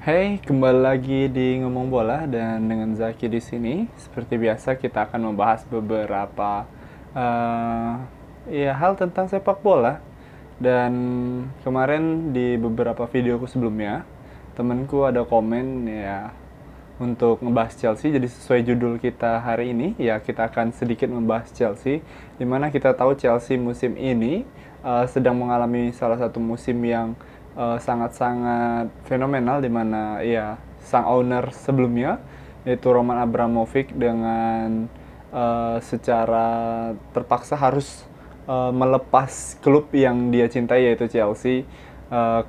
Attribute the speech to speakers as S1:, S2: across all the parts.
S1: Hey, kembali lagi di Ngomong Bola dan dengan Zaki di sini. Seperti biasa kita akan membahas beberapa eh, hal tentang sepak bola. Dan kemarin di beberapa videoku sebelumnya, temenku ada komen ya untuk ngebahas Chelsea. Jadi sesuai judul kita hari ini, ya kita akan sedikit membahas Chelsea. Dimana kita tahu Chelsea musim ini sedang mengalami salah satu musim yang sangat-sangat fenomenal, dimana ya sang owner sebelumnya yaitu Roman Abramovich dengan secara terpaksa harus melepas klub yang dia cintai yaitu Chelsea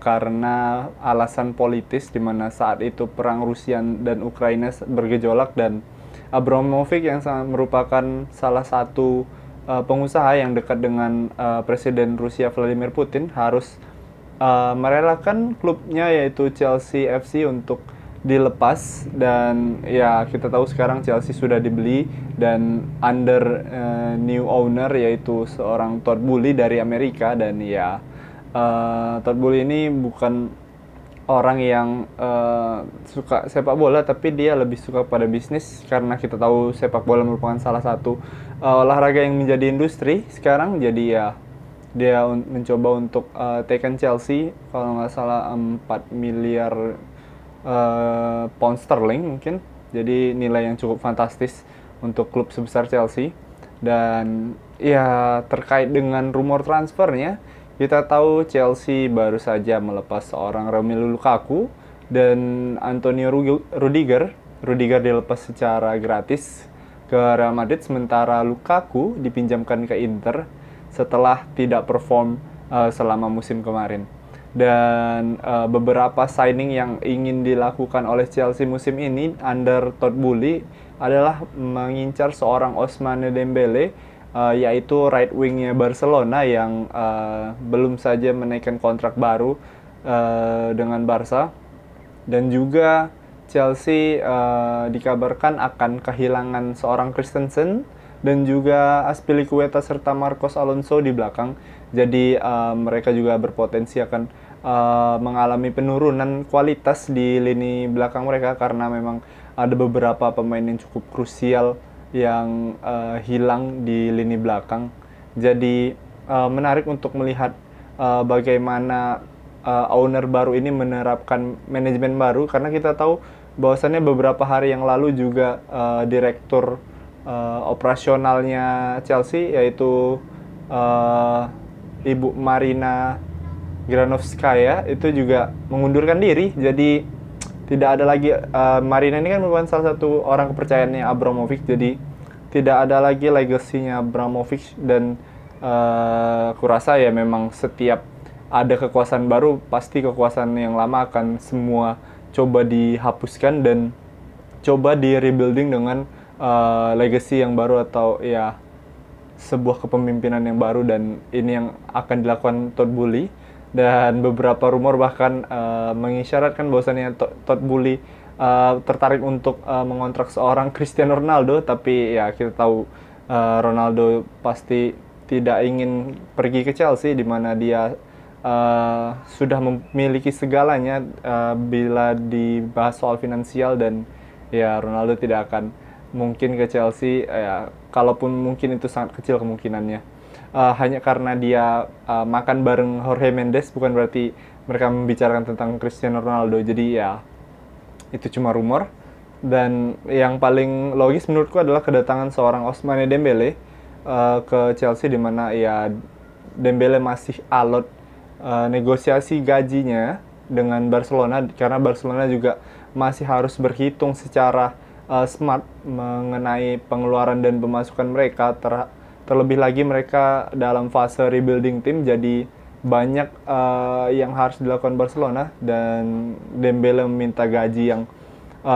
S1: karena alasan politis, di mana saat itu perang Rusia dan Ukraina bergejolak, dan Abramovich yang merupakan salah satu pengusaha yang dekat dengan Presiden Rusia Vladimir Putin harus merelakan klubnya yaitu Chelsea FC untuk dilepas. Dan ya kita tahu sekarang Chelsea sudah dibeli dan under new owner yaitu seorang Todd Boehly dari Amerika. Dan ya Todd Boehly ini bukan orang yang suka sepak bola, tapi dia lebih suka pada bisnis, karena kita tahu sepak bola merupakan salah satu olahraga yang menjadi industri sekarang. Jadi ya dia mencoba untuk taken Chelsea kalau nggak salah 4 miliar pound sterling mungkin. Jadi nilai yang cukup fantastis untuk klub sebesar Chelsea. Dan ya terkait dengan rumor transfernya, kita tahu Chelsea baru saja melepas seorang Romelu Lukaku dan Antonio Rudiger. Rudiger dilepas secara gratis ke Real Madrid, sementara Lukaku dipinjamkan ke Inter setelah tidak perform selama musim kemarin. Dan beberapa signing yang ingin dilakukan oleh Chelsea musim ini under Todd Boehly adalah mengincar seorang Ousmane Dembele, yaitu right wingnya Barcelona yang belum saja menaikkan kontrak baru dengan Barca. Dan juga Chelsea dikabarkan akan kehilangan seorang Christensen dan juga Azpilicueta serta Marcos Alonso di belakang. Jadi mereka juga berpotensi akan mengalami penurunan kualitas di lini belakang mereka, karena memang ada beberapa pemain yang cukup krusial yang hilang di lini belakang. Jadi menarik untuk melihat bagaimana owner baru ini menerapkan manajemen baru, karena kita tahu bahwasannya beberapa hari yang lalu juga direktur operasionalnya Chelsea yaitu Ibu Marina Granovskaya itu juga mengundurkan diri. Jadi tidak ada lagi Marina ini kan merupakan salah satu orang kepercayaannya Abramovich, jadi tidak ada lagi legasinya Abramovich. Dan kurasa ya memang setiap ada kekuasaan baru pasti kekuasaan yang lama akan semua coba dihapuskan dan coba di rebuilding dengan legacy yang baru atau ya sebuah kepemimpinan yang baru. Dan ini yang akan dilakukan Todd Boehly. Dan beberapa rumor bahkan mengisyaratkan bahwasannya Todd Boehly tertarik untuk mengontrak seorang Cristiano Ronaldo. Tapi ya kita tahu Ronaldo pasti tidak ingin pergi ke Chelsea, di mana dia sudah memiliki segalanya bila dibahas soal finansial. Dan ya Ronaldo tidak akan mungkin ke Chelsea, ya kalaupun mungkin itu sangat kecil kemungkinannya. Hanya karena dia makan bareng Jorge Mendes, bukan berarti mereka membicarakan tentang Cristiano Ronaldo. Jadi ya itu cuma rumor. Dan yang paling logis menurutku adalah kedatangan seorang Ousmane Dembele ke Chelsea, di mana ya Dembele masih alot negosiasi gajinya dengan Barcelona, karena Barcelona juga masih harus berhitung secara smart mengenai pengeluaran dan pemasukan mereka. Terlebih lagi mereka dalam fase rebuilding tim, jadi banyak yang harus dilakukan Barcelona. Dan Dembele meminta gaji yang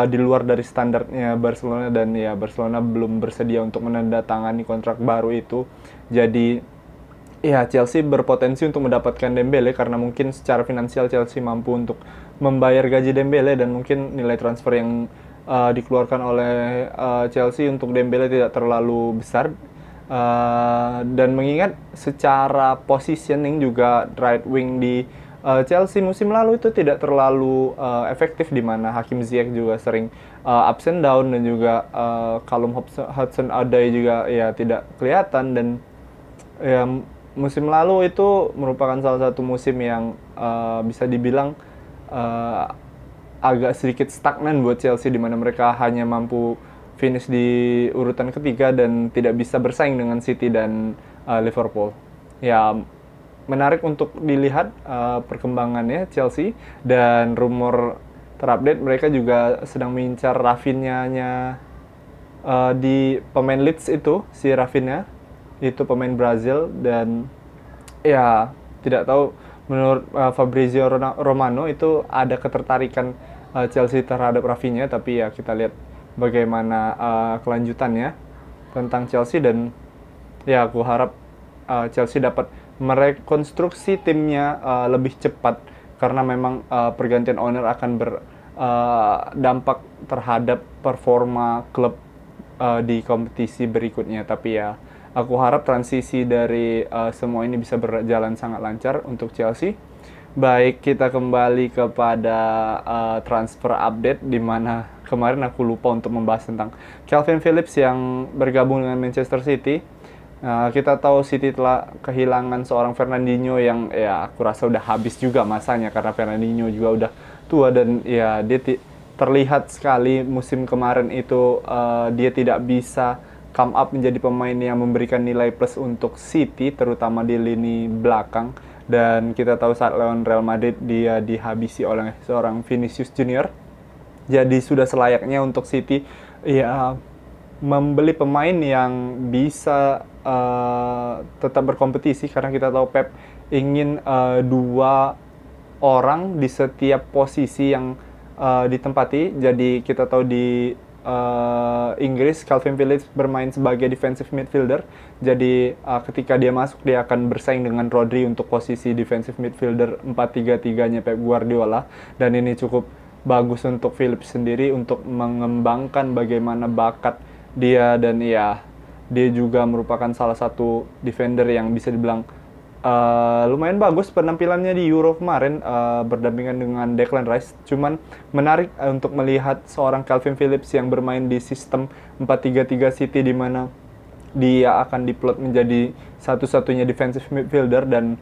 S1: di luar dari standarnya Barcelona, dan ya Barcelona belum bersedia untuk menandatangani kontrak baru itu. Jadi ya Chelsea berpotensi untuk mendapatkan Dembele, karena mungkin secara finansial Chelsea mampu untuk membayar gaji Dembele, dan mungkin nilai transfer yang dikeluarkan oleh Chelsea untuk Dembele tidak terlalu besar. Dan mengingat secara positioning juga right wing di Chelsea musim lalu itu tidak terlalu efektif, di mana Hakim Ziyech juga sering ups and down, dan juga Callum Hudson-Odoi juga ya tidak kelihatan. Dan ya, musim lalu itu merupakan salah satu musim yang bisa dibilang eh, agak sedikit stagnan buat Chelsea, di mana mereka hanya mampu finish di urutan ketiga dan tidak bisa bersaing dengan City dan Liverpool. Ya, menarik untuk dilihat perkembangannya Chelsea, dan rumor terupdate mereka juga sedang mengincar Rafinha-nya di pemain Leeds itu, si Rafinha itu pemain Brazil. Dan ya, tidak tahu, menurut Fabrizio Romano itu ada ketertarikan Chelsea terhadap Rafinha, tapi ya kita lihat bagaimana kelanjutannya tentang Chelsea. Dan ya, aku harap Chelsea dapat merekonstruksi timnya lebih cepat, karena memang pergantian owner akan berdampak terhadap performa klub di kompetisi berikutnya. Tapi ya, aku harap transisi dari semua ini bisa berjalan sangat lancar untuk Chelsea. Baik, kita kembali kepada transfer update, di mana kemarin aku lupa untuk membahas tentang Calvin Phillips yang bergabung dengan Manchester City. Kita tahu City telah kehilangan seorang Fernandinho yang ya aku rasa udah habis juga masanya, karena Fernandinho juga udah tua, dan ya dia terlihat sekali musim kemarin itu dia tidak bisa come up menjadi pemain yang memberikan nilai plus untuk City, terutama di lini belakang. Dan kita tahu saat lawan Real Madrid dia dihabisi oleh seorang Vinicius Junior. Jadi sudah selayaknya untuk City ya membeli pemain yang bisa tetap berkompetisi, karena kita tahu Pep ingin dua orang di setiap posisi yang ditempati. Jadi kita tahu di Inggris Calvin Phillips bermain sebagai defensive midfielder. Jadi ketika dia masuk, dia akan bersaing dengan Rodri untuk posisi defensive midfielder 4-3-3-nya Pep Guardiola. Dan ini cukup bagus untuk Phillips sendiri untuk mengembangkan bagaimana bakat dia. Dan ya, dia juga merupakan salah satu defender yang bisa dibilang lumayan bagus penampilannya di Euro kemarin berdampingan dengan Declan Rice. Cuman menarik untuk melihat seorang Calvin Phillips yang bermain di sistem 4-3-3 City, di mana dia akan diplot menjadi satu-satunya defensive midfielder. Dan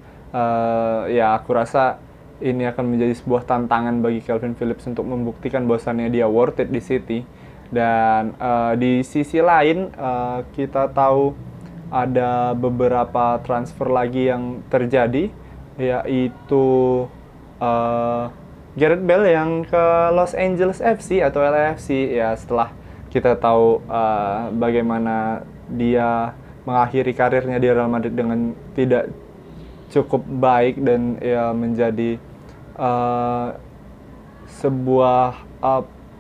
S1: ya, aku rasa ini akan menjadi sebuah tantangan bagi Calvin Phillips untuk membuktikan bahwasannya dia worth it di City. Dan di sisi lain kita tahu ada beberapa transfer lagi yang terjadi, yaitu Gareth Bale yang ke Los Angeles FC atau LAFC. Ya, setelah kita tahu bagaimana dia mengakhiri karirnya di Real Madrid dengan tidak cukup baik, dan ya menjadi sebuah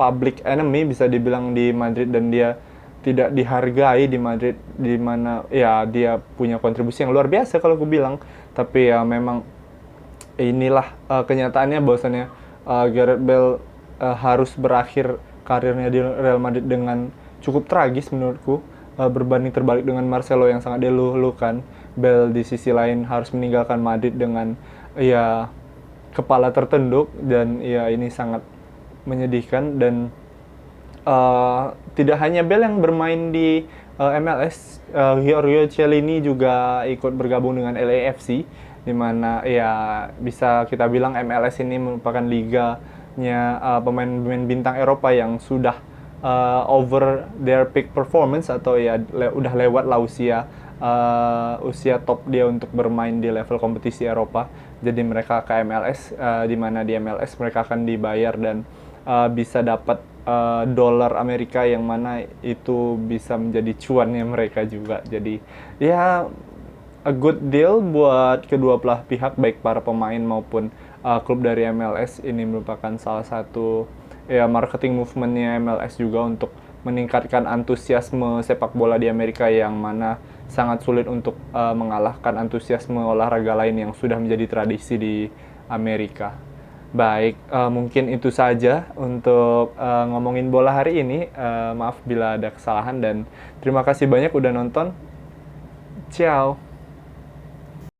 S1: public enemy bisa dibilang di Madrid, dan dia tidak dihargai di Madrid, di mana ya dia punya kontribusi yang luar biasa kalau aku bilang. Tapi ya memang inilah kenyataannya, bahwasannya Gareth Bale harus berakhir karirnya di Real Madrid dengan cukup tragis menurutku, berbanding terbalik dengan Marcelo yang sangat diluluhkan. Bale di sisi lain harus meninggalkan Madrid dengan ya kepala tertunduk, dan ya ini sangat menyedihkan. Dan tidak hanya Bale yang bermain di MLS, Giorgio Chiellini juga ikut bergabung dengan LAFC, di mana ya bisa kita bilang MLS ini merupakan liganya pemain-pemain bintang Eropa yang sudah over their peak performance, atau ya udah lewat lah usia top dia untuk bermain di level kompetisi Eropa. Jadi mereka ke MLS, di mana di MLS mereka akan dibayar dan bisa dapat dolar Amerika, yang mana itu bisa menjadi cuannya mereka juga. Jadi ya a good deal buat kedua belah pihak, baik para pemain maupun klub dari MLS. Ini merupakan salah satu ya marketing movementnya MLS juga untuk meningkatkan antusiasme sepak bola di Amerika, yang mana sangat sulit untuk mengalahkan antusiasme olahraga lain yang sudah menjadi tradisi di Amerika. Baik, mungkin itu saja untuk ngomongin bola hari ini. Maaf bila ada kesalahan, dan terima kasih banyak udah nonton. Ciao.